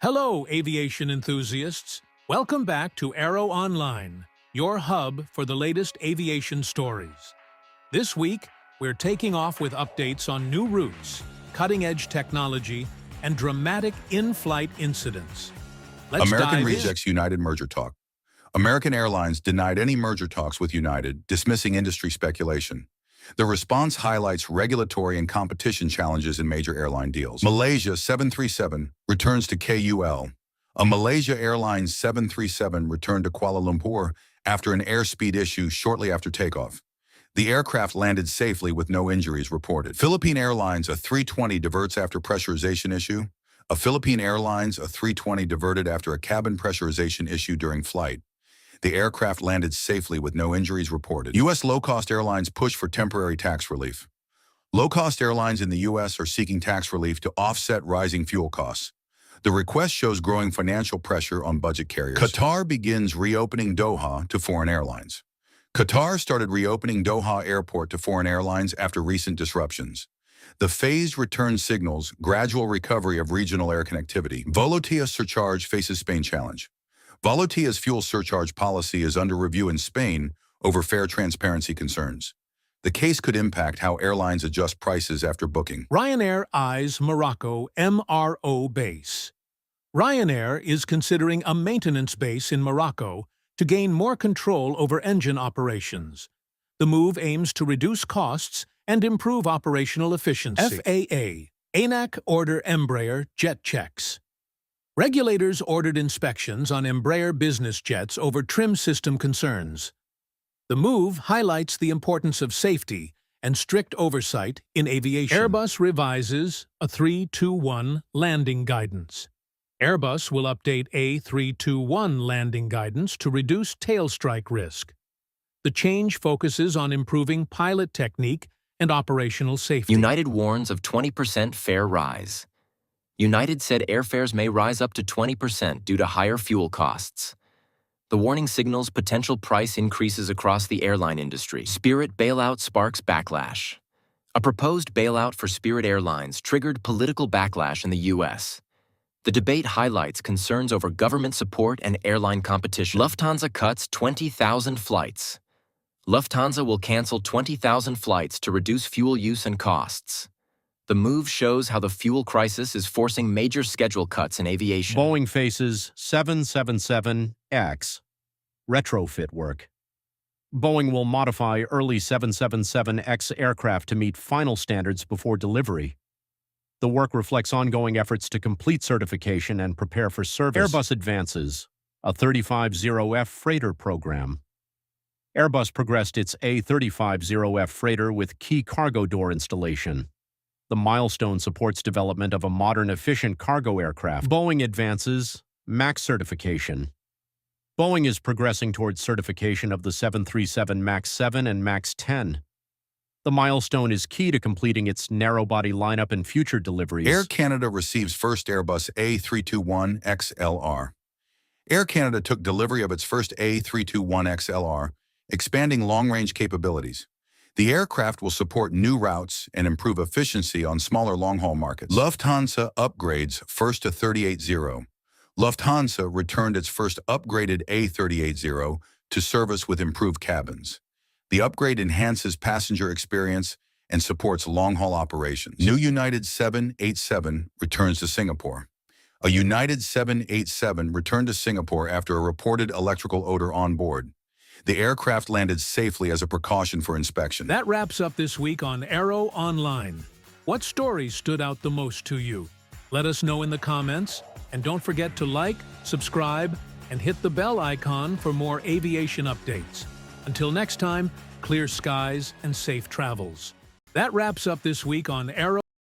Hello, aviation enthusiasts. Welcome back to Aeroonline, your hub for the latest aviation stories. This week, we're taking off with updates on new routes, cutting-edge technology, and dramatic in-flight incidents. Let's American dive in. rejects United merger talk. American Airlines denied any merger talks with United, dismissing industry speculation. The response highlights regulatory and competition challenges in major airline deals. Malaysia 737 returns to KUL. A Malaysia Airlines 737 returned to Kuala Lumpur after an airspeed issue shortly after takeoff. The aircraft landed safely with no injuries reported. Philippine Airlines A320 diverts after pressurization issue. A Philippine Airlines A320 diverted after a cabin pressurization issue during flight. The aircraft landed safely with no injuries reported. U.S. low-cost airlines push for temporary tax relief. Low-cost airlines in the U.S. are seeking tax relief to offset rising fuel costs. The request shows growing financial pressure on budget carriers. Qatar begins reopening Doha to foreign airlines. Qatar started reopening Doha Airport to foreign airlines after recent disruptions. The phased return signals gradual recovery of regional air connectivity. Volotea surcharge faces Spain challenge. Volotea's fuel surcharge policy is under review in Spain over fare transparency concerns. The case could impact how airlines adjust prices after booking. Ryanair eyes Morocco MRO base. Ryanair is considering a maintenance base in Morocco to gain more control over engine operations. The move aims to reduce costs and improve operational efficiency. FAA, ANAC order Embraer jet checks. Regulators ordered inspections on Embraer business jets over trim system concerns. The move highlights the importance of safety and strict oversight in aviation. Airbus revises A321 landing guidance. Airbus will update A321 landing guidance to reduce tail strike risk. The change focuses on improving pilot technique and operational safety. United warns of 20% fare rise. United said airfares may rise up to 20% due to higher fuel costs. The warning signals potential price increases across the airline industry. Spirit bailout sparks backlash. A proposed bailout for Spirit Airlines triggered political backlash in the U.S. The debate highlights concerns over government support and airline competition. Lufthansa cuts 20,000 flights. Lufthansa will cancel 20,000 flights to reduce fuel use and costs. The move shows how the fuel crisis is forcing major schedule cuts in aviation. Boeing faces 777X retrofit work. Boeing will modify early 777X aircraft to meet final standards before delivery. The work reflects ongoing efforts to complete certification and prepare for service. Airbus advances a 350F freighter program. Airbus progressed its A350F freighter with key cargo door installation. The milestone supports development of a modern, efficient cargo aircraft. Boeing advances MAX certification. Boeing is progressing towards certification of the 737 MAX 7 and MAX 10. The milestone is key to completing its narrow-body lineup and future deliveries. Air Canada receives first Airbus A321XLR. Air Canada took delivery of its first A321XLR, expanding long-range capabilities. The aircraft will support new routes and improve efficiency on smaller long-haul markets. Lufthansa upgrades first to 380. Lufthansa returned its first upgraded A380 to service with improved cabins. The upgrade enhances passenger experience and supports long-haul operations. New United 787 returns to Singapore. A United 787 returned to Singapore after a reported electrical odor on board. The aircraft landed safely as a precaution for inspection. That wraps up this week on Aeroonline. What stories stood out the most to you? Let us know in the comments, and don't forget to like, subscribe, and hit the bell icon for more aviation updates. Until next time, clear skies and safe travels. That wraps up this week on Aero.